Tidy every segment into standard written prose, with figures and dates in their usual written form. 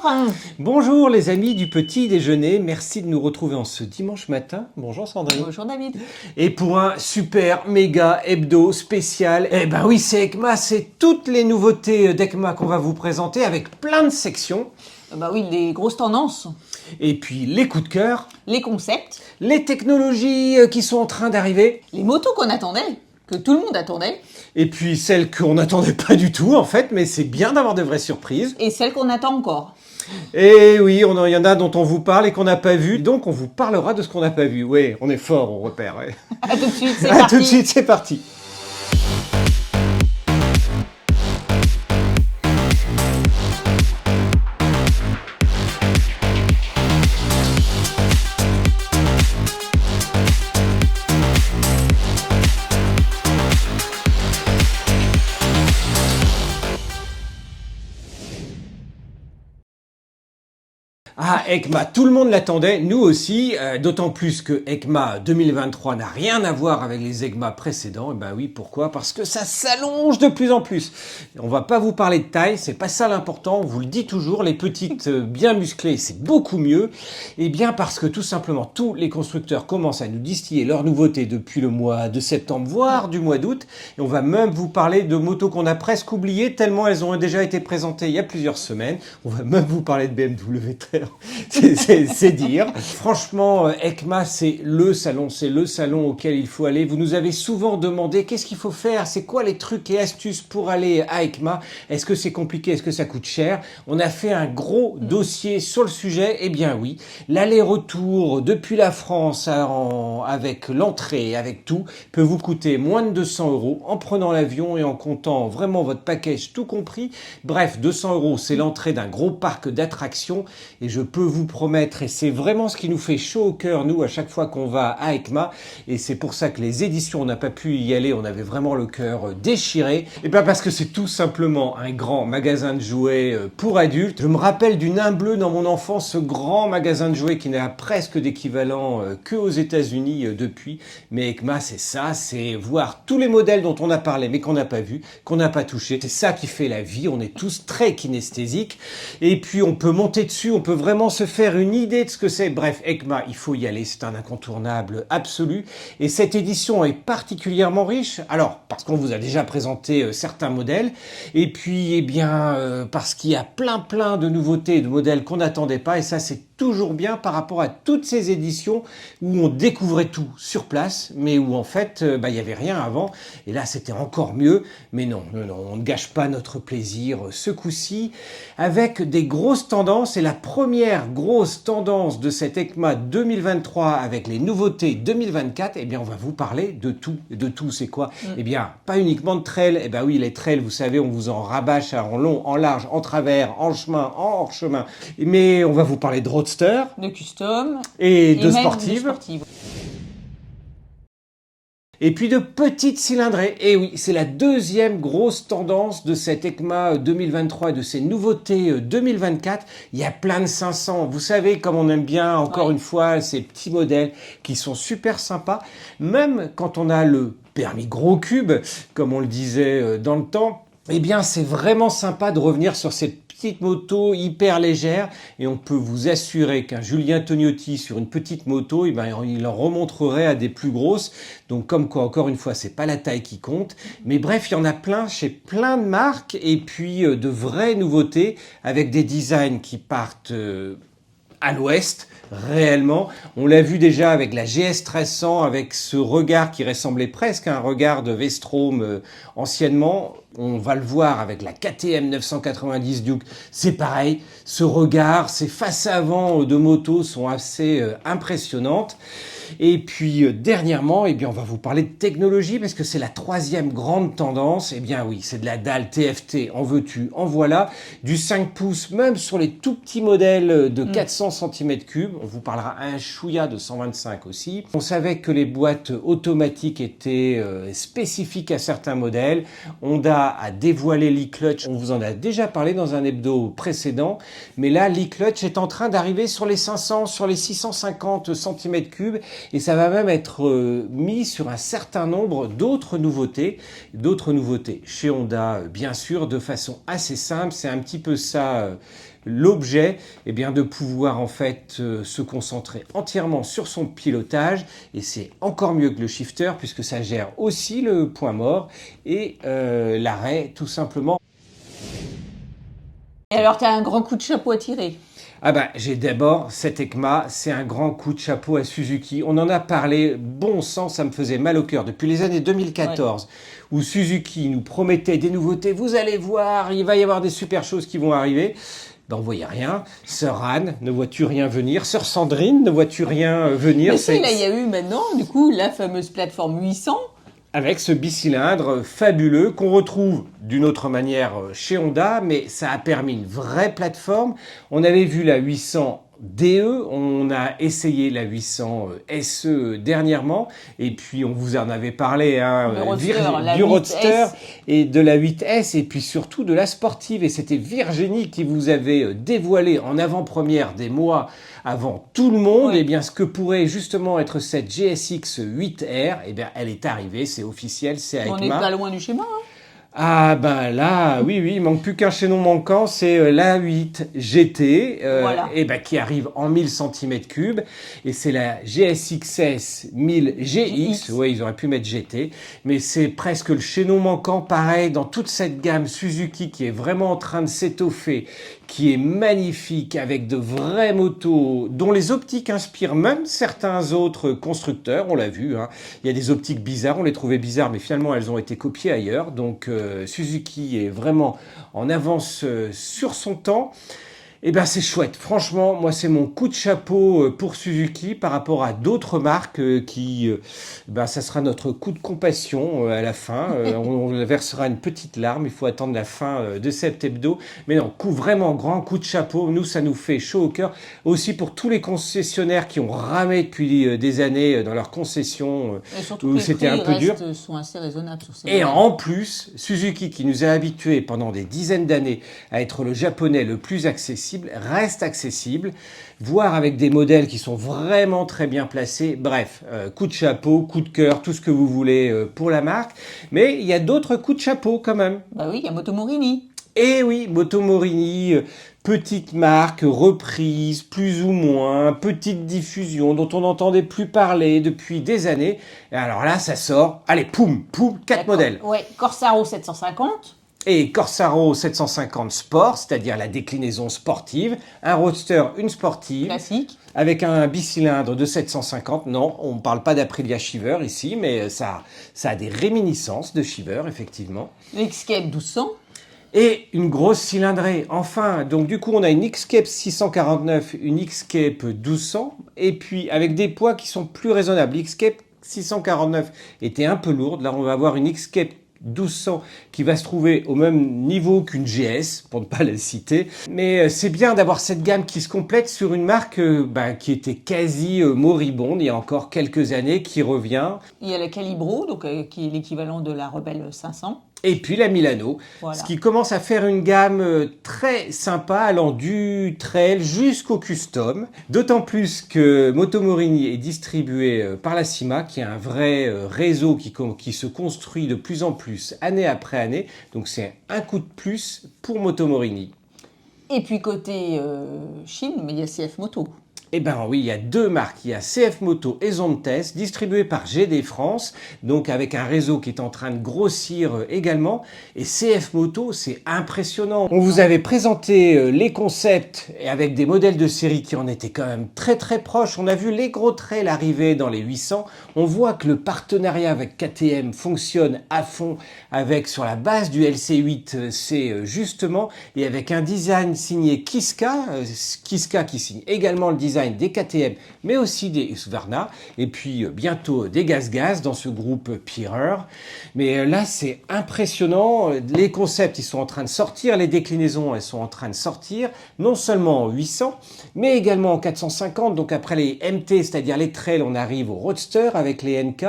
Bonjour. Bonjour les amis du petit déjeuner, merci de nous retrouver en ce dimanche matin. Bonjour Sandrine. Bonjour David. Et pour un super méga hebdo spécial, eh ben oui c'est ECMA, c'est toutes les nouveautés d'ECMA qu'on va vous présenter avec plein de sections. Bah oui, les grosses tendances. Et puis les coups de cœur. Les concepts. Les technologies qui sont en train d'arriver. Les motos qu'on attendait, que tout le monde attendait. Et puis celles qu'on n'attendait pas du tout en fait, mais c'est bien d'avoir de vraies surprises. Et celles qu'on attend encore. Et oui, il y en a dont on vous parle et qu'on n'a pas vu, donc on vous parlera de ce qu'on n'a pas vu. Oui, on est fort, on repère. Ouais. À tout de suite, c'est À parti. tout de suite, c'est parti. Ah, ECMA, tout le monde l'attendait, nous aussi, d'autant plus que ECMA 2023 n'a rien à voir avec les ECMA précédents. Et ben oui, pourquoi? Parce que ça s'allonge de plus en plus. On va pas vous parler de taille, c'est pas ça l'important, on vous le dit toujours, les petites bien musclées, c'est beaucoup mieux. Et bien parce que tout simplement, tous les constructeurs commencent à nous distiller leurs nouveautés depuis le mois de septembre, voire du mois d'août. Et on va même vous parler de motos qu'on a presque oubliées, tellement elles ont déjà été présentées il y a plusieurs semaines. On va même vous parler de BMW très c'est dire. Franchement, ECMA, c'est le salon auquel il faut aller. Vous nous avez souvent demandé qu'est-ce qu'il faut faire, c'est quoi les trucs et astuces pour aller à ECMA. Est-ce que c'est compliqué, est-ce que ça coûte cher? On a fait un gros dossier sur le sujet. Eh bien oui, l'aller-retour depuis la France avec l'entrée, avec tout, peut vous coûter moins de 200 € en prenant l'avion et en comptant vraiment votre package tout compris. Bref, 200 €, c'est l'entrée d'un gros parc d'attractions et je peux vous promettre, et c'est vraiment ce qui nous fait chaud au cœur, nous, à chaque fois qu'on va à ECMA, et c'est pour ça que les éditions, on n'a pas pu y aller, on avait vraiment le cœur déchiré, et bien parce que c'est tout simplement un grand magasin de jouets pour adultes. Je me rappelle du Nain Bleu dans mon enfance, ce grand magasin de jouets qui n'a presque d'équivalent que aux États-Unis depuis, mais ECMA, c'est ça, c'est voir tous les modèles dont on a parlé, mais qu'on n'a pas vu, qu'on n'a pas touché. C'est ça qui fait la vie, on est tous très kinesthésiques, et puis on peut monter dessus, on peut vraiment se faire une idée de ce que c'est. Bref, ECMA, il faut y aller, c'est un incontournable absolu. Et cette édition est particulièrement riche. Alors, parce qu'on vous a déjà présenté certains modèles, et puis, eh bien, parce qu'il y a plein de nouveautés et de modèles qu'on n'attendait pas, et ça, c'est toujours bien par rapport à toutes ces éditions où on découvrait tout sur place, mais où en fait, il n'y avait rien avant. Et là, c'était encore mieux. Mais non, on ne gâche pas notre plaisir ce coup-ci avec des grosses tendances. Et la première grosse tendance de cette ECMA 2023 avec les nouveautés 2024, eh bien, on va vous parler de tout. De tout, c'est quoi? Eh bien, pas uniquement de trail. Eh bien oui, les trails, vous savez, on vous en rabâche en long, en large, en travers, en chemin, en hors chemin. Mais on va vous parler de roadster, de custom et de même sportives. Et puis de petites cylindrées. Et oui, c'est la deuxième grosse tendance de cette ECMA 2023 et de ces nouveautés 2024. Il y a plein de 500. Vous savez, comme on aime bien, encore une fois, ces petits modèles qui sont super sympas. Même quand on a le permis gros cube, comme on le disait dans le temps, eh bien, c'est vraiment sympa de revenir sur cette petite moto hyper légère et on peut vous assurer qu'un Julien Tognotti sur une petite moto, eh ben, il en remonterait à des plus grosses. Donc comme quoi, encore une fois, c'est pas la taille qui compte. Mais bref, il y en a plein chez plein de marques et puis de vraies nouveautés avec des designs qui partent à l'ouest, réellement. On l'a vu déjà avec la GS 1300, avec ce regard qui ressemblait presque à un regard de Vestrom anciennement. On va le voir avec la KTM 990 Duke, c'est pareil. Ce regard, ces faces avant de moto sont assez impressionnantes. Et puis dernièrement, eh bien, on va vous parler de technologie parce que c'est la troisième grande tendance. Eh bien oui, c'est de la dalle TFT, en veux-tu, en voilà. Du 5 pouces, même sur les tout petits modèles de 400 cm3. On vous parlera un chouïa de 125 aussi. On savait que les boîtes automatiques étaient spécifiques à certains modèles. Honda a dévoilé l'e-clutch. On vous en a déjà parlé dans un hebdo précédent. Mais là, l'e-clutch est en train d'arriver sur les 500, sur les 650 cm3. et ça va même être mis sur un certain nombre d'autres nouveautés chez Honda, bien sûr, de façon assez simple. C'est un petit peu ça l'objet, eh bien, de pouvoir en fait se concentrer entièrement sur son pilotage, et c'est encore mieux que le shifter puisque ça gère aussi le point mort et l'arrêt tout simplement. Et alors, tu as un grand coup de chapeau à tirer. Ah bah, j'ai d'abord, cette ECMA, c'est un grand coup de chapeau à Suzuki. On en a parlé, bon sang, ça me faisait mal au cœur. Depuis les années 2014, où Suzuki nous promettait des nouveautés, vous allez voir, il va y avoir des super choses qui vont arriver. Ben, on voyait rien. Sœur Anne, ne vois-tu rien venir? Sœur Sandrine, ne vois-tu rien venir? Mais si, là, il y a eu maintenant, du coup, la fameuse plateforme 800. Avec ce bicylindre fabuleux qu'on retrouve d'une autre manière chez Honda, mais ça a permis une vraie plateforme. On avait vu la 800 DE, on a essayé la 800 SE dernièrement, et puis on vous en avait parlé du Roadster et de la 8S, et puis surtout de la sportive. Et c'était Virginie qui vous avait dévoilé en avant-première des mois avant tout le monde, et bien ce que pourrait justement être cette GSX 8R, et bien elle est arrivée, c'est officiel, c'est ECMA. On n'est pas loin du schéma, hein. Ah ben là, oui, il manque plus qu'un chaînon manquant, c'est la 8 GT, et ben, qui arrive en 1000 cm3, et c'est la GSX-S 1000 GX, ouais, ils auraient pu mettre GT, mais c'est presque le chaînon manquant, pareil, dans toute cette gamme Suzuki qui est vraiment en train de s'étoffer, qui est magnifique, avec de vraies motos, dont les optiques inspirent même certains autres constructeurs, on l'a vu, hein. Il y a des optiques bizarres, on les trouvait bizarres, mais finalement elles ont été copiées ailleurs, donc Suzuki est vraiment en avance sur son temps. Eh ben c'est chouette, franchement, moi c'est mon coup de chapeau pour Suzuki par rapport à d'autres marques ça sera notre coup de compassion à la fin. On versera une petite larme, il faut attendre la fin de cet hebdo. Mais non, vraiment grand coup de chapeau, nous ça nous fait chaud au cœur. Aussi pour tous les concessionnaires qui ont ramé depuis des années dans leurs concessions où c'était un peu dur. Sont assez raisonnables sur ces Et en plus, Suzuki qui nous a habitués pendant des dizaines d'années à être le japonais le plus accessible, reste accessible, voire avec des modèles qui sont vraiment très bien placés. Bref, coup de chapeau, coup de cœur, tout ce que vous voulez pour la marque. Mais il y a d'autres coups de chapeau quand même. Bah oui, il y a Moto Morini. Et oui, Moto Morini, petite marque, reprise, plus ou moins, petite diffusion dont on n'entendait plus parler depuis des années. Et alors là, ça sort, allez, poum, 4 modèles. Ouais, Corsaro 750. Et Corsaro 750 Sport, c'est-à-dire la déclinaison sportive, un Roadster, une sportive, classique, avec un bicylindre de 750. Non, on ne parle pas d'Aprilia Shiver ici, mais ça a des réminiscences de Shiver, effectivement. L'Escape 1200. Et une grosse cylindrée, enfin. Donc du coup, on a une Escape 649, une Escape 1200, et puis avec des poids qui sont plus raisonnables. L'Escape 649 était un peu lourde. Là, on va avoir une Escape 1200 qui va se trouver au même niveau qu'une GS, pour ne pas la citer. Mais c'est bien d'avoir cette gamme qui se complète sur une marque qui était quasi moribonde il y a encore quelques années, qui revient. Il y a la Calibro, donc, qui est l'équivalent de la Rebelle 500. Et puis la Milano, voilà. Ce qui commence à faire une gamme très sympa, allant du trail jusqu'au custom. D'autant plus que Moto Morini est distribué par la CIMA, qui est un vrai réseau qui se construit de plus en plus année après année. Donc c'est un coup de plus pour Moto Morini. Et puis côté Chine, mais il y a CF Moto. Eh ben oui, il y a deux marques, il y a CF Moto et Zontes, distribués par GD France, donc avec un réseau qui est en train de grossir également. Et CF Moto, c'est impressionnant. On vous avait présenté les concepts et avec des modèles de série qui en étaient quand même très très proches. On a vu les gros trails arriver dans les 800. On voit que le partenariat avec KTM fonctionne à fond, avec sur la base du LC8, c'est justement, et avec un design signé Kiska, Kiska qui signe également le design des KTM, mais aussi des Husqvarna, et puis bientôt des Gaz dans ce groupe Pirer. Mais là, c'est impressionnant. Les concepts, ils sont en train de sortir, les déclinaisons, elles sont en train de sortir, non seulement en 800, mais également en 450. Donc après les MT, c'est-à-dire les trails, on arrive au Roadster avec les NK,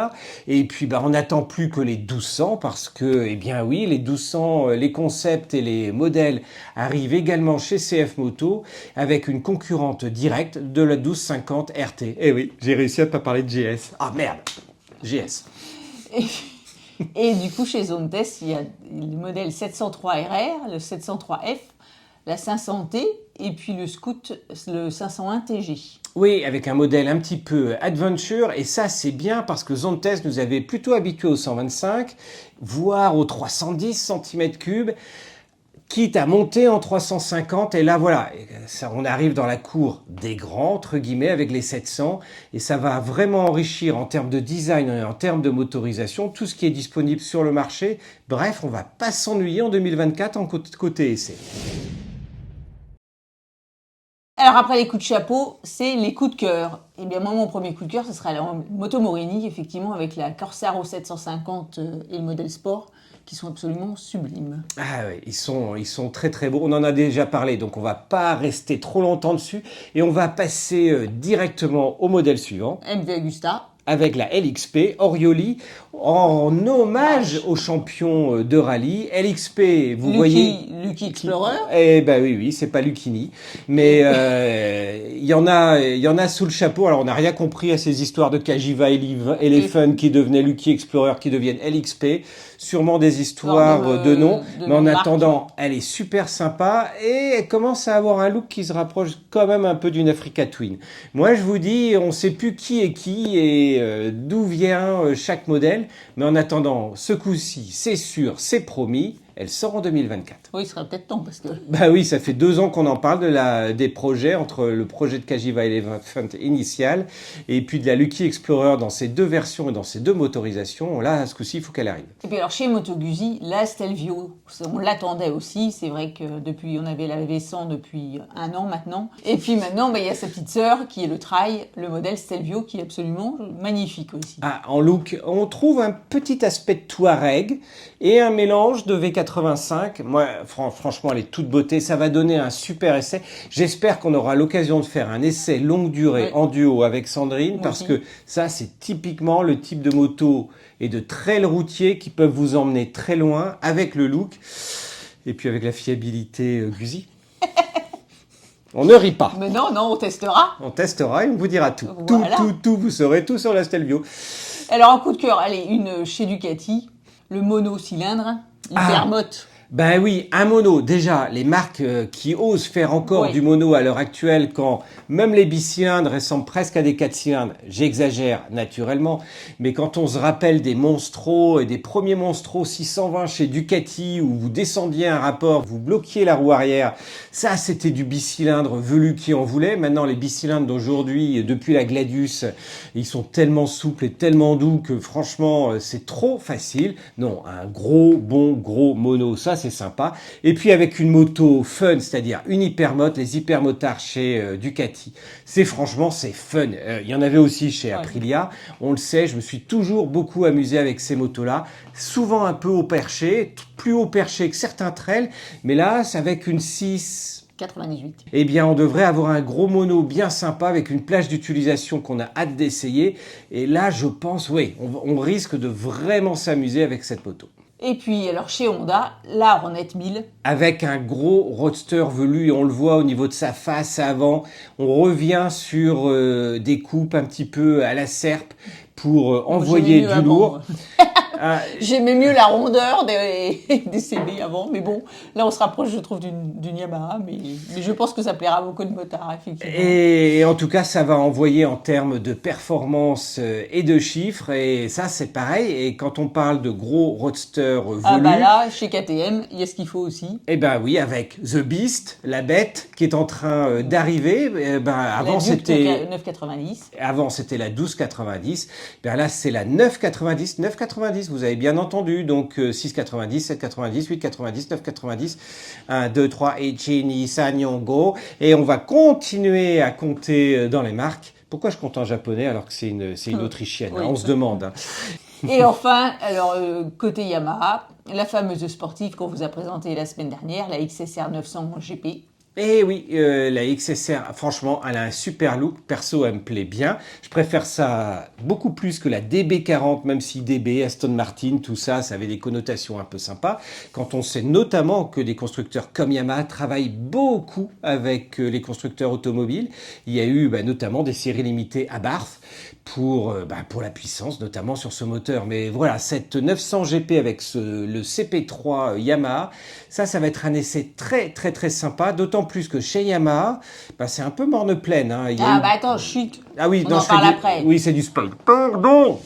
et puis on n'attend plus que les 1200, parce que, eh bien oui, les 1200, les concepts et les modèles arrivent également chez CF Moto, avec une concurrente directe de de la 1250 RT. Eh oui, j'ai réussi à pas parler de GS. Ah merde, GS. Et du coup, chez Zone Test, il y a le modèle 703 RR, le 703F, la 500T et puis le Scoot, le 501 TG. Oui, avec un modèle un petit peu adventure, et ça c'est bien parce que Zone Test nous avait plutôt habitués au 125, voire aux 310 cm3, quitte à monter en 350, et là voilà, on arrive dans la cour des grands, entre guillemets, avec les 700, et ça va vraiment enrichir en termes de design et en termes de motorisation tout ce qui est disponible sur le marché. Bref, on va pas s'ennuyer en 2024 en côté essai. Alors après les coups de chapeau, c'est les coups de cœur. Et bien moi, mon premier coup de cœur, ce sera la moto Morini, effectivement, avec la Corsaro 750 et le modèle Sport, qui sont absolument sublimes. Ah oui, ils sont très très beaux. On en a déjà parlé, donc on va pas rester trop longtemps dessus. Et on va passer directement au modèle suivant. MV Agusta. Avec la LXP Orioli, en hommage au champion de rallye. LXP, vous voyez... Lucky Explorer. Eh ben oui, c'est pas Lucchini. Mais il y en a sous le chapeau. Alors on n'a rien compris à ces histoires de Cagiva Elephant qui devenaient Lucky Explorer, qui deviennent LXP. Sûrement des histoires de noms. Mais en attendant, elle est super sympa et elle commence à avoir un look qui se rapproche quand même un peu d'une Africa Twin. Moi, je vous dis, on sait plus qui est qui et d'où vient chaque modèle. Mais en attendant, ce coup-ci, c'est sûr, c'est promis. Elle sort en 2024. Oui, il serait peut-être temps parce que... Bah oui, ça fait 2 ans qu'on en parle des projets, entre le projet de Cagiva Elephant initial et puis de la Lucky Explorer dans ces 2 versions et dans ces 2 motorisations. Là, ce coup-ci, il faut qu'elle arrive. Et puis alors chez Moto Guzzi, la Stelvio, on l'attendait aussi. C'est vrai que depuis, on avait la V100 depuis 1 an maintenant. Et puis maintenant, il y a sa petite sœur qui est le Trail, le modèle Stelvio, qui est absolument magnifique aussi. Ah, en look, on trouve un petit aspect de Touareg et un mélange de V85. Moi, franchement, elle est toute beauté. Ça va donner un super essai. J'espère qu'on aura l'occasion de faire un essai longue durée en duo avec Sandrine, parce que ça, c'est typiquement le type de moto et de trail routier qui peuvent vous emmener très loin avec le look et puis avec la fiabilité Guzzi. On ne rit pas. Mais non, on testera. On testera et on vous dira tout. Voilà. Tout, vous saurez tout sur la Stelvio. Alors, un coup de cœur, allez, une chez Ducati, le monocylindre, l'Hypermote. Ben oui, un mono. Déjà, les marques qui osent faire encore du mono à l'heure actuelle, quand même les bicylindres ressemblent presque à des 4 cylindres, j'exagère naturellement, mais quand on se rappelle des Monstro et des premiers Monstro 620 chez Ducati, où vous descendiez un rapport, vous bloquiez la roue arrière, ça c'était du bicylindre velu qui en voulait. Maintenant, les bicylindres d'aujourd'hui, depuis la Gladius, ils sont tellement souples et tellement doux que franchement, c'est trop facile. Non, un gros mono, ça c'est sympa. Et puis avec une moto fun, c'est-à-dire une hypermote, les hypermotards chez Ducati, c'est fun. Il y en avait aussi chez Aprilia. On le sait, je me suis toujours beaucoup amusé avec ces motos-là. Souvent un peu haut perché, plus haut perché que certains trails, mais là, c'est avec une 98. Eh bien, on devrait avoir un gros mono bien sympa avec une plage d'utilisation qu'on a hâte d'essayer. Et là, je pense, on risque de vraiment s'amuser avec cette moto. Et puis, alors chez Honda, la Hornet 1000. Avec un gros roadster velu, et on le voit au niveau de sa face avant. On revient sur des coupes un petit peu à la serpe pour envoyer du lourd. J'aimais mieux la rondeur des CB avant, mais bon, là on se rapproche, je trouve, d'une Yamaha, mais je pense que ça plaira à beaucoup de motards, effectivement. Et en tout cas, ça va envoyer en termes de performance et de chiffres, et ça c'est pareil. Et quand on parle de gros roadster velus... Ah bah là, chez KTM, il y a ce qu'il faut aussi. Eh ben oui, avec The Beast, la bête, qui est en train d'arriver. Avant c'était... 990. Avant c'était la 1290. Là c'est la 990. 990, vous avez bien entendu. Donc 690, 790, 890, 990. 1, 2, 3, Ichini, Sanyongo. Et on va continuer à compter dans les marques. Pourquoi je compte en japonais alors que c'est une autrichienne, on se demande. Et enfin, alors côté Yamaha, la fameuse sportive qu'on vous a présentée la semaine dernière, la XSR 900 GP. Et oui, la XSR, franchement, elle a un super look. Perso, elle me plaît bien. Je préfère ça beaucoup plus que la DB40, même si DB, Aston Martin, tout ça, ça avait des connotations un peu sympas. Quand on sait notamment que des constructeurs comme Yamaha travaillent beaucoup avec les constructeurs automobiles. Il y a eu notamment des séries limitées à Barth pour la puissance, notamment sur ce moteur. Mais voilà, cette 900 GP avec le CP3 Yamaha, ça va être un essai très très très sympa, d'autant plus que chez Yamaha, c'est un peu morne-pleine. Hein. Attends, chut. Ah oui, on en parle après. Oui, c'est du spoil. Pardon.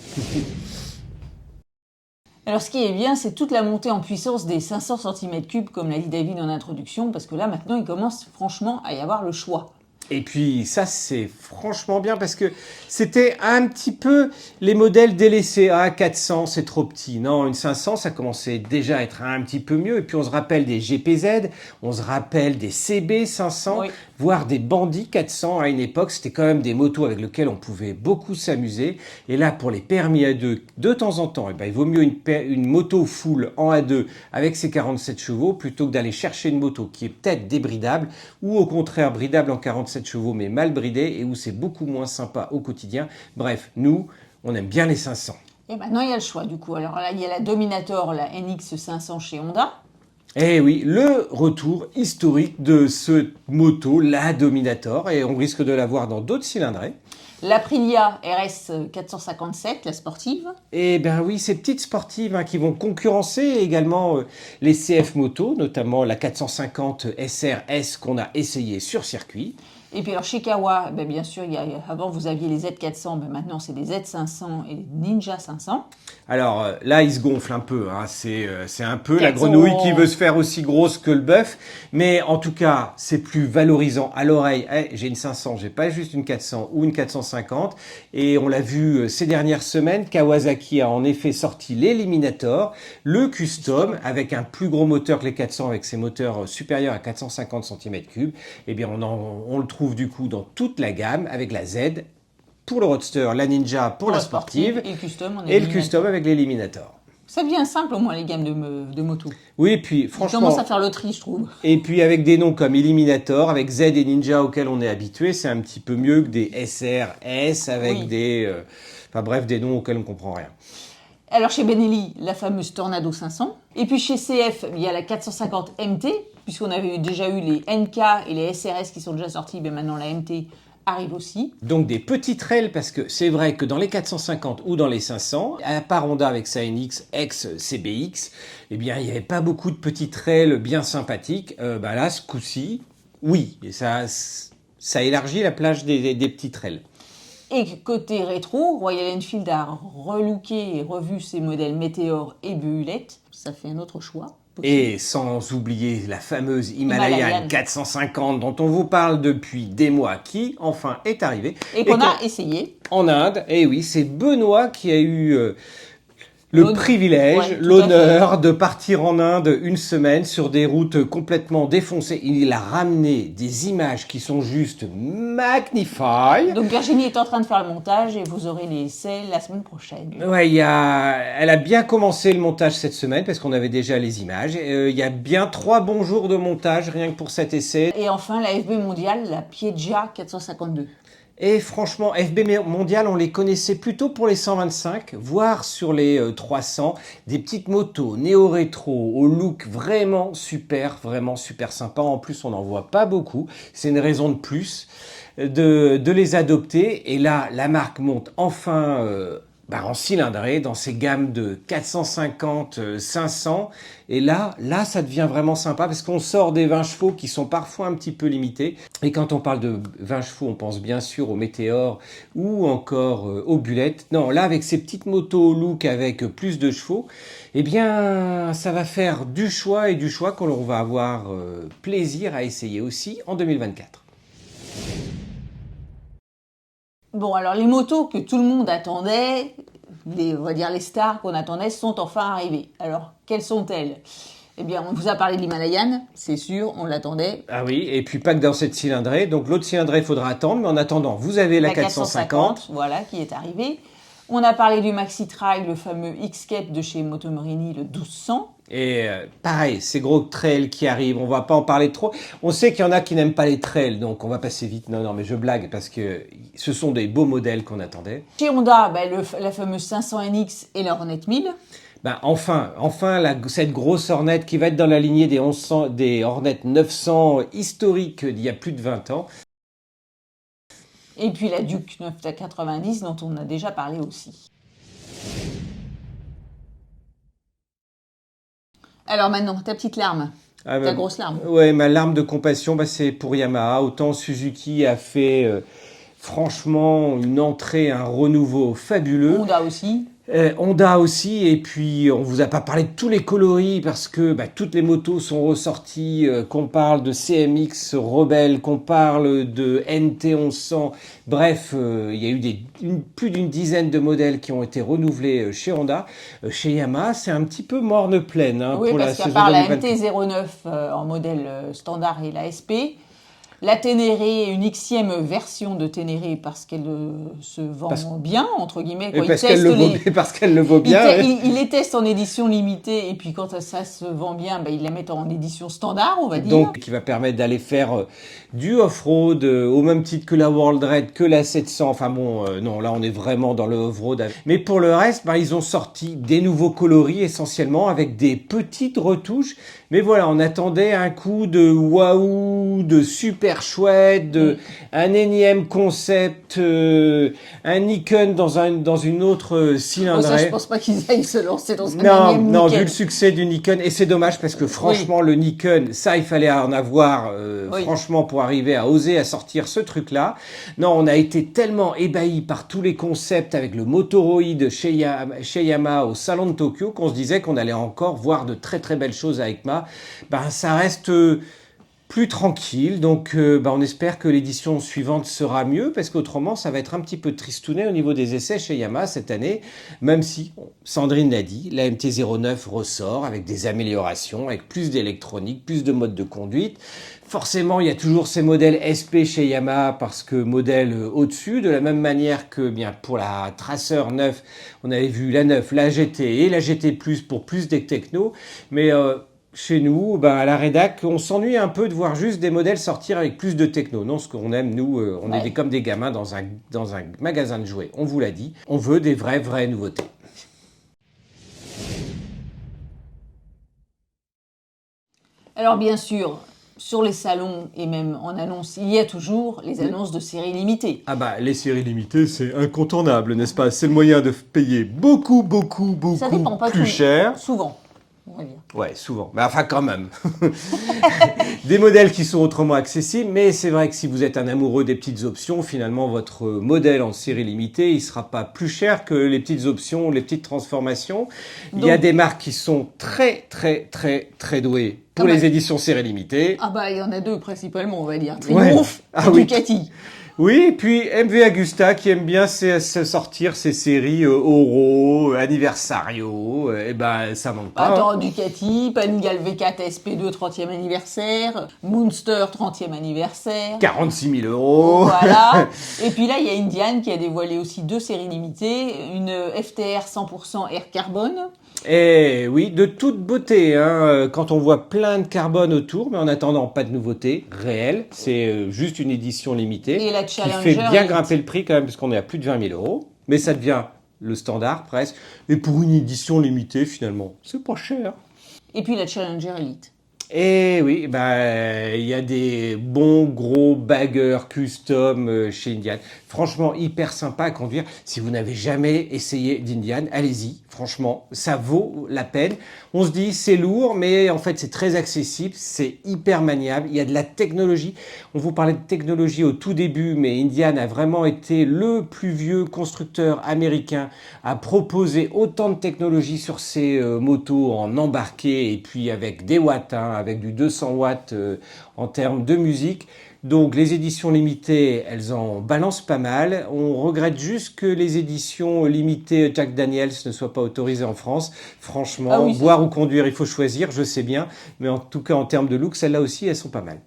Alors ce qui est bien, c'est toute la montée en puissance des 500 cm3, comme l'a dit David en introduction, parce que là maintenant il commence franchement à y avoir le choix. Et puis ça, c'est franchement bien parce que c'était un petit peu les modèles délaissés. Ah, 400, c'est trop petit. Non, une 500, ça commençait déjà à être un petit peu mieux. Et puis on se rappelle des GPZ, on se rappelle des CB 500, Oui. voire des Bandit 400 à une époque. C'était quand même des motos avec lesquelles on pouvait beaucoup s'amuser. Et là, pour les permis A2, de temps en temps, il vaut mieux une moto full en A2 avec ses 47 chevaux plutôt que d'aller chercher une moto qui est peut-être débridable ou au contraire bridable en 47 chevaux mais mal bridée et où c'est beaucoup moins sympa au quotidien. Bref, nous, on aime bien les 500. Et maintenant il y a le choix du coup. Alors là, il y a la Dominator, la NX 500 chez Honda. Eh oui, le retour historique de ce moto, la Dominator, et on risque de la voir dans d'autres cylindrées. L'Aprilia RS 457, la sportive. Eh bien oui, ces petites sportives qui vont concurrencer également les CF motos, notamment la 450 SRS qu'on a essayé sur circuit. Et puis alors chez Kawa, bien sûr, avant vous aviez les Z400, maintenant c'est des Z500 et des Ninja 500. Alors là, il se gonfle un peu. Hein. C'est un peu 400. La grenouille qui veut se faire aussi grosse que le bœuf. Mais en tout cas, c'est plus valorisant à l'oreille. J'ai une 500, j'ai pas juste une 400 ou une 450. Et on l'a vu ces dernières semaines, Kawasaki a en effet sorti l'Eliminator, le Custom, avec un plus gros moteur que les 400, avec ses moteurs supérieurs à 450 cm3. Eh bien, on le trouve du coup dans toute la gamme, avec la Z pour le Roadster, la Ninja pour la sportive, et le Custom avec l'Eliminator. Ça devient simple au moins les gammes de motos. Oui, et puis franchement... On commence à faire le tri, je trouve. Et puis avec des noms comme Eliminator, avec Z et Ninja auxquels on est habitué, c'est un petit peu mieux que des SR, S, avec des noms auxquels on ne comprend rien. Alors chez Benelli, la fameuse Tornado 500. Et puis chez CF, il y a la 450 MT, puisqu'on avait déjà eu les NK et les SRS qui sont déjà sortis, mais maintenant la MT arrive aussi. Donc des petits trails, parce que c'est vrai que dans les 450 ou dans les 500, à part Honda avec sa NX ex-CBX, eh bien il n'y avait pas beaucoup de petits trails bien sympathiques. Là, ce coup-ci, oui, et ça élargit la plage des petits trails. Et côté rétro, Royal Enfield a relooké et revu ses modèles Meteor et Bullet. Ça fait un autre choix. Et sans oublier la fameuse Himalayan 450 dont on vous parle depuis des mois, qui enfin est arrivée. Et qu'on a essayé. En Inde, et oui, c'est Benoît qui a eu le privilège, tout l'honneur de partir en Inde une semaine sur des routes complètement défoncées. Il a ramené des images qui sont juste magnifiques. Donc Virginie est en train de faire le montage et vous aurez l'essai la semaine prochaine. Ouais, elle a bien commencé le montage cette semaine parce qu'on avait déjà les images. Il y a bien 3 bons jours de montage rien que pour cet essai. Et enfin la FB mondiale, la Pieggia 452. Et franchement, FB Mondial, on les connaissait plutôt pour les 125, voire sur les 300. Des petites motos néo-rétro au look vraiment super sympa. En plus, on n'en voit pas beaucoup. C'est une raison de plus de les adopter. Et là, la marque monte enfin en cylindrée dans ces gammes de 450, 500. Et là, ça devient vraiment sympa parce qu'on sort des 20 chevaux qui sont parfois un petit peu limités. Et quand on parle de 20 chevaux, on pense bien sûr au Météor ou encore au Bullet. Non, là, avec ces petites motos au look avec plus de chevaux, eh bien, ça va faire du choix et du choix qu'on va avoir plaisir à essayer aussi en 2024. Bon, alors les motos que tout le monde attendait, on va dire les stars qu'on attendait, sont enfin arrivées. Alors, quelles sont-elles ? Eh bien, on vous a parlé de l'Himalayan, c'est sûr, on l'attendait. Ah oui, et puis pas que dans cette cylindrée. Donc l'autre cylindrée, il faudra attendre. Mais en attendant, vous avez la 450. Voilà, qui est arrivée. On a parlé du Maxi Trail, le fameux X-Cape de chez Motomorini, le 1200. Et pareil, ces gros trails qui arrivent, on va pas en parler trop. On sait qu'il y en a qui n'aiment pas les trails, donc on va passer vite. Non, mais je blague parce que ce sont des beaux modèles qu'on attendait. Chez Honda, la fameuse 500 NX et la Hornet 1000. Enfin, cette grosse Hornet qui va être dans la lignée des Hornet 900 historiques d'il y a plus de 20 ans. Et puis la Duke 990 dont on a déjà parlé aussi. Alors maintenant, ta petite larme, ta grosse larme. Ouais, ma larme de compassion, c'est pour Yamaha. Autant Suzuki a fait franchement une entrée, un renouveau fabuleux. Honda aussi. Honda aussi, et puis on vous a pas parlé de tous les coloris parce que toutes les motos sont ressorties, qu'on parle de CMX Rebelle, qu'on parle de NT 1100, bref, il y a eu plus d'une dizaine de modèles qui ont été renouvelés chez Honda. Chez Yamaha, c'est un petit peu morne pleine oui, pour la saison 2024. Oui, parce qu'à part la MT-09 en modèle standard et la SP, la Ténéré, une Xème version de Ténéré parce qu'elle se vend bien, entre guillemets. Et parce qu'elle le vaut bien. Il les teste en édition limitée et puis quand ça se vend bien, ils la mettent en édition standard, on va dire. Donc, qui va permettre d'aller faire du off-road au même titre que la World Raid, que la 700. Enfin bon, non, là on est vraiment dans le off-road. Mais pour le reste, ils ont sorti des nouveaux coloris essentiellement avec des petites retouches. Mais voilà, on attendait un coup de waouh, de super chouette, un énième concept, un Nikon dans une autre cylindrée. Ça, je pense pas qu'ils aillent se lancer dans un énième Nikon. Non, vu le succès du Nikon, et c'est dommage parce que franchement, le Nikon, ça, il fallait en avoir, franchement, pour arriver à oser à sortir ce truc-là. Non, on a été tellement ébahis par tous les concepts avec le Motoroid chez Yamaha au salon de Tokyo qu'on se disait qu'on allait encore voir de très très belles choses avec Yamaha. Ça reste plus tranquille, donc on espère que l'édition suivante sera mieux, parce qu'autrement ça va être un petit peu tristouné au niveau des essais chez Yamaha cette année, même si, Sandrine l'a dit, la MT-09 ressort avec des améliorations, avec plus d'électronique, plus de modes de conduite. Forcément, il y a toujours ces modèles SP chez Yamaha parce que modèle au-dessus, de la même manière que pour la Tracer 9, on avait vu la 9, la GT et la GT+, pour plus des technos, mais chez nous, à la rédac, on s'ennuie un peu de voir juste des modèles sortir avec plus de techno. Non, ce qu'on aime, nous, on est comme des gamins dans un magasin de jouets. On vous l'a dit, on veut des vraies nouveautés. Alors bien sûr, sur les salons et même en annonce, il y a toujours les annonces de séries limitées. Les séries limitées, c'est incontournable, n'est-ce pas? C'est le moyen de payer beaucoup Ça dépend pas plus cher. Souvent. On va dire. Ouais, souvent. Mais enfin, quand même. Des modèles qui sont autrement accessibles, mais c'est vrai que si vous êtes un amoureux des petites options, finalement, votre modèle en série limitée, il sera pas plus cher que les petites options, les petites transformations. Donc, il y a des marques qui sont très douées pour les éditions série limitée. Il y en a deux principalement, on va dire. Triumph et Ducati. Oui, et puis MV Agusta qui aime bien sortir ses séries Oro, Anniversario, ça manque pas. Attends, Ducati, Panigale V4 SP2 30e anniversaire, Moonster 30e anniversaire. 46 000 €. Voilà. Et puis là, il y a Indian qui a dévoilé aussi deux séries limitées, une FTR 100% Air Carbone. Et oui, de toute beauté, quand on voit plein de carbone autour, mais en attendant, pas de nouveauté réelle, c'est juste une édition limitée. Et la Challenger qui fait bien grimper le prix quand même, parce qu'on est à plus de 20 000 €, mais ça devient le standard presque. Et pour une édition limitée, finalement, c'est pas cher. Et puis la Challenger Elite. Et oui, il y a des bons gros baggers custom chez Indian. Franchement, hyper sympa à conduire. Si vous n'avez jamais essayé d'Indian, allez-y. Franchement, ça vaut la peine. On se dit, c'est lourd, mais en fait, c'est très accessible. C'est hyper maniable. Il y a de la technologie. On vous parlait de technologie au tout début, mais Indian a vraiment été le plus vieux constructeur américain à proposer autant de technologie sur ses motos en embarqué et puis avec des watts, avec du 200 watts en termes de musique. Donc les éditions limitées, elles en balancent pas mal. On regrette juste que les éditions limitées Jack Daniels ne soient pas autorisées en France. Franchement, boire ou conduire, il faut choisir, je sais bien. Mais en tout cas, en termes de look, celles-là aussi, elles sont pas mal.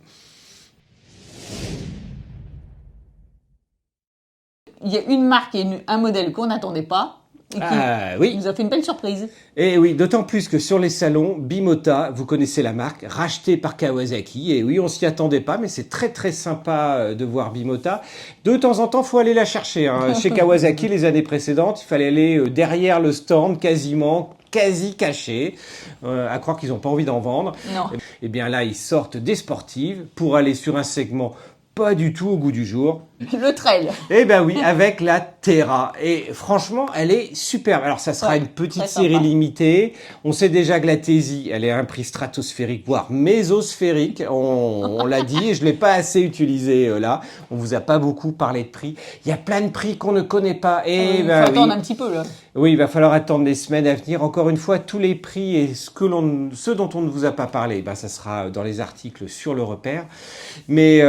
il y a une marque et un modèle qu'on n'attendait pas. Et qui nous a fait une belle surprise. Et oui, d'autant plus que sur les salons, Bimota, vous connaissez la marque, rachetée par Kawasaki. Et oui, on s'y attendait pas, mais c'est très très sympa de voir Bimota. De temps en temps, faut aller la chercher. Chez Kawasaki, les années précédentes, il fallait aller derrière le stand, quasi caché, à croire qu'ils n'ont pas envie d'en vendre. Non. Et bien là, ils sortent des sportives pour aller sur un segment pas du tout au goût du jour. Le trail. Eh ben oui, avec la Terra. Et franchement, elle est superbe. Alors, ça sera une petite série limitée. On sait déjà que la Tesi, elle est à un prix stratosphérique, voire mésosphérique. On l'a dit, et je l'ai pas assez utilisé là. On vous a pas beaucoup parlé de prix. Il y a plein de prix qu'on ne connaît pas. Et faut attendre un petit peu là. Oui, il va falloir attendre les semaines à venir. Encore une fois, tous les prix et ce dont on ne vous a pas parlé, ça sera dans les articles sur le repère. Mais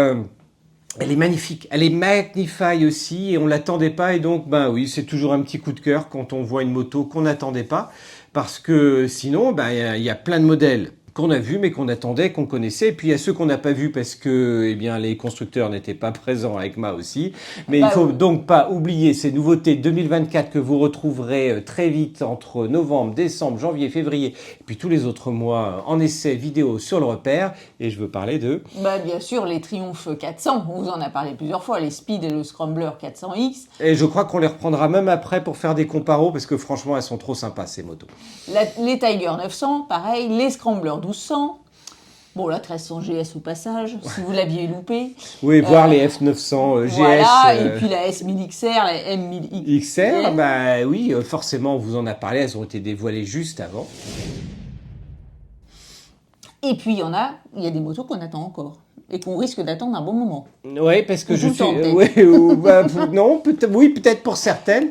elle est magnifique, elle est Magnify aussi et on l'attendait pas et donc oui, c'est toujours un petit coup de cœur quand on voit une moto qu'on n'attendait pas parce que sinon il y a plein de modèles qu'on a vus mais qu'on attendait, qu'on connaissait, et puis il y a ceux qu'on n'a pas vus parce que les constructeurs n'étaient pas présents à EICMA aussi, mais il faut donc pas oublier ces nouveautés 2024 que vous retrouverez très vite entre novembre, décembre, janvier, février, et puis tous les autres mois en essai vidéo sur le repère, et je veux parler de... bien sûr, les Triumph 400, on vous en a parlé plusieurs fois, les Speed et le Scrambler 400X. Et je crois qu'on les reprendra même après pour faire des comparos, parce que franchement, elles sont trop sympas, ces motos. Les Tiger 900, pareil, les Scrambler 1200. Bon, la 1300 GS au passage, si vous l'aviez loupé. Oui, voir les F900 GS. Voilà, et puis la S1000XR, la M1000XR. XR, oui, forcément, on vous en a parlé, elles ont été dévoilées juste avant. Et puis, il y a des motos qu'on attend encore. Et qu'on risque d'attendre un bon moment. Oui, parce que je suis... non, peut-être pour certaines.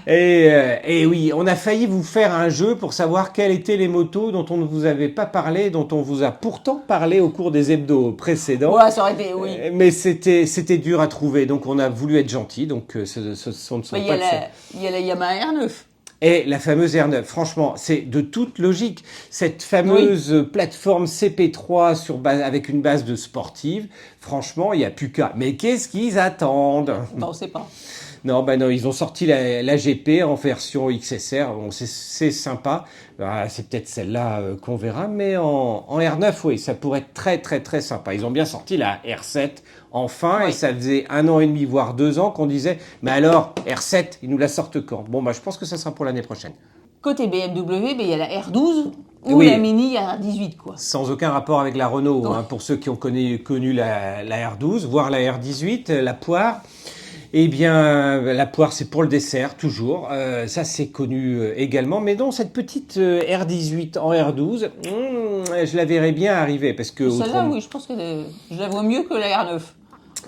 Et oui, on a failli vous faire un jeu pour savoir quelles étaient les motos dont on ne vous avait pas parlé, dont on vous a pourtant parlé au cours des hebdos précédents. Ouais, ça aurait été, oui. Mais c'était dur à trouver, donc on a voulu être gentil. Donc ce sont pas... Il y a la Yamaha R9. Et la fameuse R9, franchement, c'est de toute logique. Cette fameuse plateforme CP3 avec une base de sportive, franchement, il n'y a plus qu'à. Mais qu'est-ce qu'ils attendent? On ne sait pas. Non, non, ils ont sorti la GP en version XSR. Bon, c'est sympa. C'est peut-être celle-là qu'on verra. Mais en R9, oui, ça pourrait être très, très, très sympa. Ils ont bien sorti la R7 enfin. Et ça faisait 1 an et demi, voire 2 ans qu'on disait, mais alors, R7, ils nous la sortent quand? Bon, je pense que ça sera pour l'année prochaine. Côté BMW, il y a la R12 ou la Mini R18, quoi. Sans aucun rapport avec la Renault, pour ceux qui ont connu la R12, voire la R18, la Poire. Eh bien, la Poire, c'est pour le dessert, toujours. Ça, c'est connu également. Mais non, cette petite R18 en R12, je la verrais bien arriver. Parce que celle-là, oui, je pense que je la vois mieux que la R9.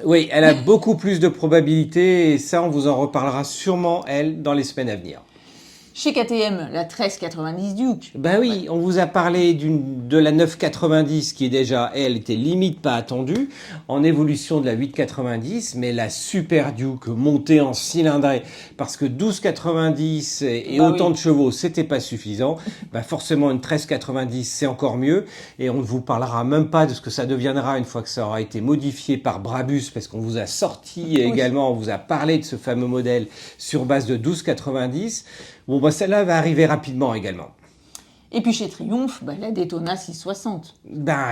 Oui, elle a beaucoup plus de probabilités. Et ça, on vous en reparlera sûrement, elle, dans les semaines à venir. Chez KTM, la 1390 Duke. Oui, on vous a parlé de la 990 qui est déjà, elle, était limite pas attendue, en évolution de la 890, mais la Super Duke montée en cylindrée, parce que 1290 et autant de chevaux, c'était pas suffisant. Forcément, une 1390, c'est encore mieux, et on ne vous parlera même pas de ce que ça deviendra une fois que ça aura été modifié par Brabus, parce qu'on vous a sorti également, on vous a parlé de ce fameux modèle sur base de 1290. Bon, celle-là va arriver rapidement également. Et puis chez Triumph, la Daytona 660.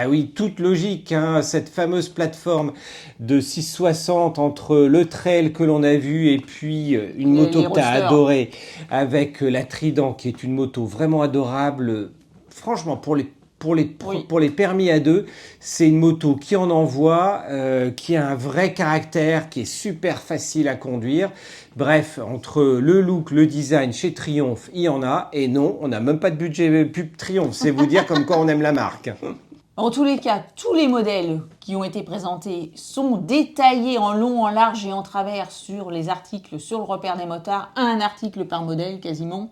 Oui, toute logique, cette fameuse plateforme de 660 entre le trail que l'on a vu et puis une moto que tu as adorée avec la Trident qui est une moto vraiment adorable. Franchement, pour les permis à deux, c'est une moto qui en envoie, qui a un vrai caractère, qui est super facile à conduire. Bref, entre le look, le design, chez Triumph, il y en a. Et non, on n'a même pas de budget pub Triumph. C'est vous dire comme quoi on aime la marque. En tous les cas, tous les modèles qui ont été présentés sont détaillés en long, en large et en travers sur les articles sur le repère des motards. Un article par modèle quasiment.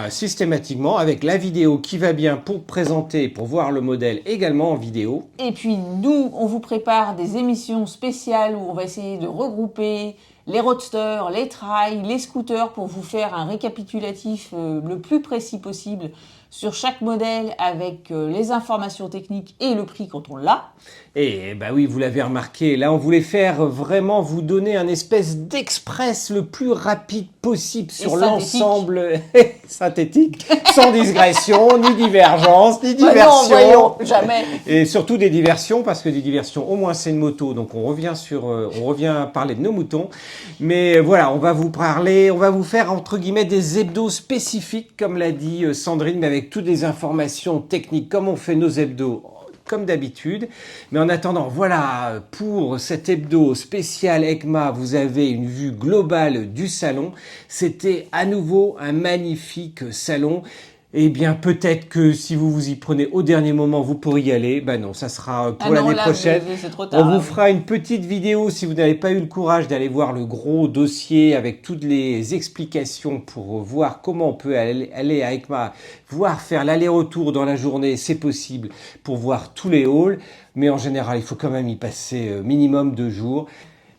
Systématiquement, avec la vidéo qui va bien pour présenter, pour voir le modèle également en vidéo. Et puis nous, on vous prépare des émissions spéciales où on va essayer de regrouper les roadsters, les trails, les scooters pour vous faire un récapitulatif le plus précis possible sur chaque modèle avec les informations techniques et le prix quand on l'a. Et bah oui, vous l'avez remarqué, là on voulait faire vraiment vous donner un espèce d'express le plus rapide possible sur l'ensemble synthétique, sans digression, ni divergence, ni diversion. Non, voyons, jamais. Et surtout des diversions, parce que des diversions, au moins c'est une moto, donc on revient parler de nos moutons. Mais voilà, on va vous faire entre guillemets des hebdos spécifiques, comme l'a dit Sandrine, mais avec toutes les informations techniques, comme on fait nos hebdos comme d'habitude. Mais en attendant, voilà, pour cet hebdo spécial EICMA, vous avez une vue globale du salon. C'était à nouveau un magnifique salon. Eh bien, peut-être que si vous vous y prenez au dernier moment, vous pourrez y aller. Ben non, ça sera pour l'année prochaine. C'est trop tard, on vous fera une petite vidéo si vous n'avez pas eu le courage d'aller voir le gros dossier avec toutes les explications pour voir comment on peut aller à EICMA, voir faire l'aller-retour dans la journée, c'est possible, pour voir tous les halls. Mais en général, il faut quand même y passer minimum 2 jours.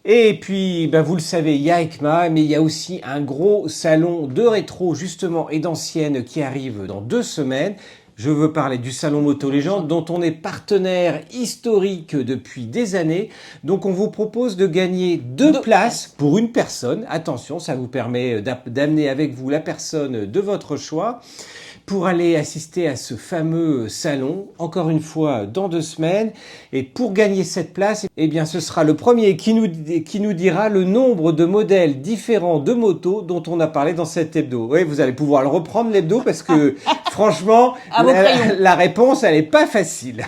Et puis, ben vous le savez, il y a EICMA, mais il y a aussi un gros salon de rétro, justement, et d'anciennes qui arrive dans 2 semaines. Je veux parler du Salon Moto Légende, dont on est partenaire historique depuis des années. Donc, on vous propose de gagner 2 places pour une personne. Attention, ça vous permet d'amener avec vous la personne de votre choix pour aller assister à ce fameux salon, encore une fois, dans 2 semaines. Et pour gagner cette place, eh bien, ce sera le premier qui nous dira le nombre de modèles différents de motos dont on a parlé dans cet hebdo. Oui, vous allez pouvoir le reprendre, l'hebdo, parce que, franchement, la réponse, elle n'est pas facile.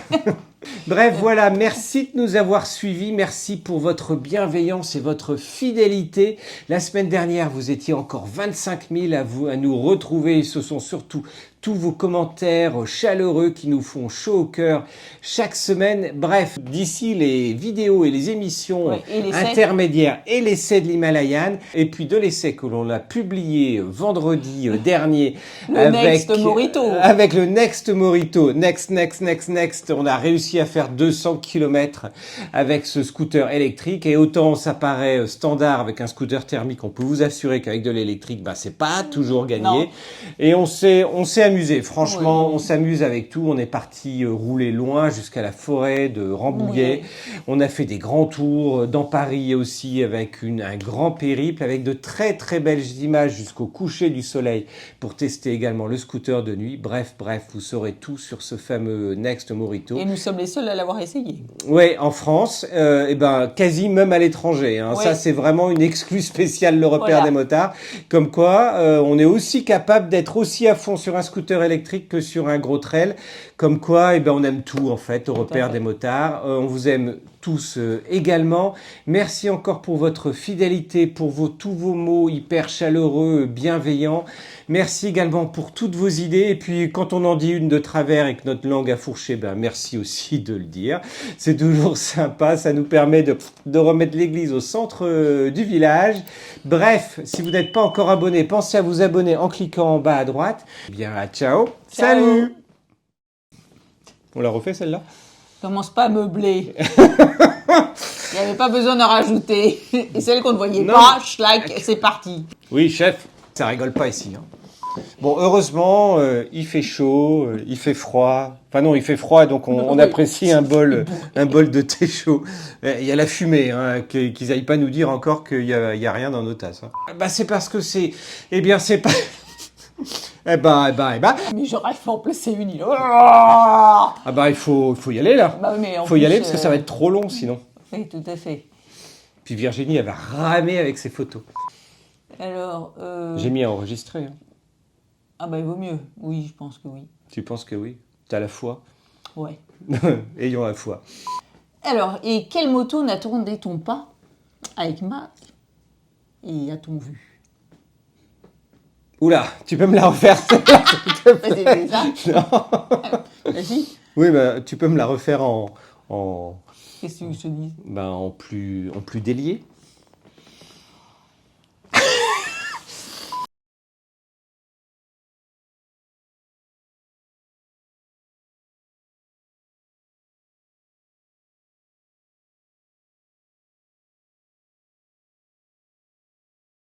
Bref, voilà, merci de nous avoir suivis, merci pour votre bienveillance et votre fidélité. La semaine dernière, vous étiez encore 25 000 à nous retrouver. Ce sont surtout tous vos commentaires chaleureux qui nous font chaud au cœur chaque semaine. Bref, d'ici les vidéos et les émissions intermédiaires et l'essai de l'Himalayan, et puis de l'essai que l'on a publié vendredi dernier avec le Next Morito. Next. On a réussi à faire 200 km avec ce scooter électrique, et autant ça paraît standard avec un scooter thermique, on peut vous assurer qu'avec de l'électrique, bah c'est pas toujours gagné. Non. Et on s'est amusé, franchement, on s'amuse avec tout. On est parti rouler loin jusqu'à la forêt de Rambouillet. On a fait des grands tours dans Paris aussi, avec un grand périple, avec de très très belles images jusqu'au coucher du soleil pour tester également le scooter de nuit. Bref, vous saurez tout sur ce fameux Next Morito. Et nous sommes les seuls à l'avoir essayé. Oui, en France, et ben quasi même à l'étranger. Hein. Ça, c'est vraiment une exclue spéciale, le repère des motards. Comme quoi, on est aussi capable d'être aussi à fond sur un scooter électrique que sur un gros trail. Comme quoi, on aime tout en fait au repère des motards. On vous aime tous également. Merci encore pour votre fidélité, pour tous vos mots hyper chaleureux, bienveillants. Merci également pour toutes vos idées. Et puis, quand on en dit une de travers et que notre langue a fourché, merci aussi de le dire. C'est toujours sympa. Ça nous permet de remettre l'église au centre du village. Bref, si vous n'êtes pas encore abonné, pensez à vous abonner en cliquant en bas à droite. Ciao. Salut. On la refait celle-là? Commence pas à meubler. Il n'y avait pas besoin de rajouter. Et celle qu'on ne voyait pas, schlag, c'est parti. Oui, chef, ça rigole pas ici. Hein. Bon, heureusement, il fait chaud, il fait froid. Enfin non, il fait froid, donc on apprécie un bol de thé chaud. Il y a la fumée, hein, qu'ils n'aillent pas nous dire encore qu'il y a rien dans nos tasses. Hein. C'est parce que c'est pas... Eh ben. Mais j'aurais fait en placer une, il... il faut y aller, là. Il faut y aller parce que ça va être trop long, sinon. Oui, tout à fait. Puis Virginie, elle va ramer avec ses photos. Alors... J'ai mis à enregistrer. Hein. Il vaut mieux. Oui, je pense que oui. Tu penses que oui? T'as la foi? Ouais. Ayons la foi. Alors, et quelle moto n'attendait-on pas à EICMA et a-t-on vu? Oula, tu peux me la refaire celle-là? C'est ça? Non. Vas-y. Oui, tu peux me la refaire en... Qu'est-ce que tu te dis? En plus délié.